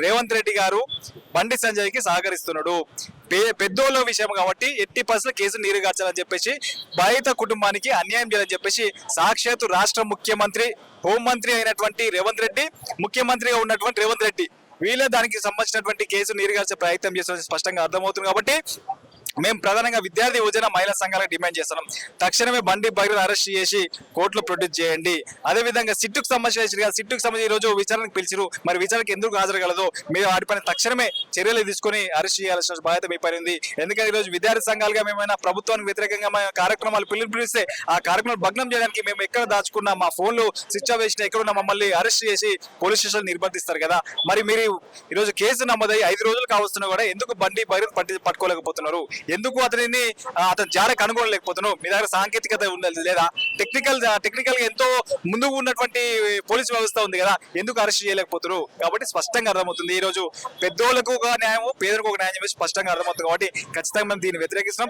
రేవంత్ రెడ్డి గారు బండి సంజయ్కి సహకరిస్తున్నాడు. పెద్దోళ్ళ విషయం కాబట్టి ఎట్టి పరిస్థితుల్లో కేసు నీరుగార్చాలని చెప్పేసి బాధిత కుటుంబానికి అన్యాయం చేయాలని చెప్పేసి సాక్షాత్తు రాష్ట్ర ముఖ్యమంత్రి, హోంమంత్రి అయినటువంటి రేవంత్ రెడ్డి, ముఖ్యమంత్రిగా ఉన్నటువంటి రేవంత్ రెడ్డి వీళ్ళే దానికి సంబంధించినటువంటి కేసు నీరుగార్చే ప్రయత్నం చేస్తున్నది స్పష్టంగా అర్థమవుతుంది. కాబట్టి మేము ప్రధానంగా విద్యార్థి యువజన మహిళా సంఘాలకు డిమాండ్ చేస్తున్నాం. తక్షణమే బండి బైరును అరెస్ట్ చేసి కోర్టులో ప్రొడ్యూస్ చేయండి. అదేవిధంగా సిట్టుకు సంబంధించి ఈ రోజు విచారణకు పిలిచిరు. మరి విచారణకు ఎందుకు హాజరగలదో మీరు వాటిపైన తక్షణమే చర్యలు తీసుకుని అరెస్ట్ చేయాల్సిన బాధ్యత మీ పైన ఉంది. ఎందుకంటే ఈ రోజు విద్యార్థి సంఘాలుగా మేమైనా ప్రభుత్వానికి వ్యతిరేకంగా కార్యక్రమాలు పిలిపిస్తే ఆ కార్యక్రమాలు భగ్నం చేయడానికి మేము ఎక్కడ దాచుకున్నా మా ఫోన్లు స్విచ్ ఆఫ్ చేసిన ఎక్కడున్నా మమ్మల్ని అరెస్ట్ చేసి పోలీస్ స్టేషన్ నిర్బంధిస్తారు కదా. మరి మీరు ఈ రోజు కేసు నమోదై 5 రోజులు కావస్తున్నా కూడా ఎందుకు బండి బైరును పట్టుకోలేకపోతున్నారు? ఎందుకు అతను జాడ కనుగొనలేకపోతున్నావు? మీ దగ్గర సాంకేతికత ఉండాలి లేదా? టెక్నికల్ గా ఎంతో ముందుకు ఉన్నటువంటి పోలీసు వ్యవస్థ ఉంది కదా, ఎందుకు అరెస్ట్ చేయలేకపోతున్నారు? కాబట్టి స్పష్టంగా అర్థమవుతుంది ఈ రోజు పెద్దోళ్లకు ఒక న్యాయం, పేదలకు ఒక న్యాయం చెప్పేసి స్పష్టంగా అర్థమవుతుంది. కాబట్టి ఖచ్చితంగా మేము దీన్ని వ్యతిరేకిస్తున్నాం.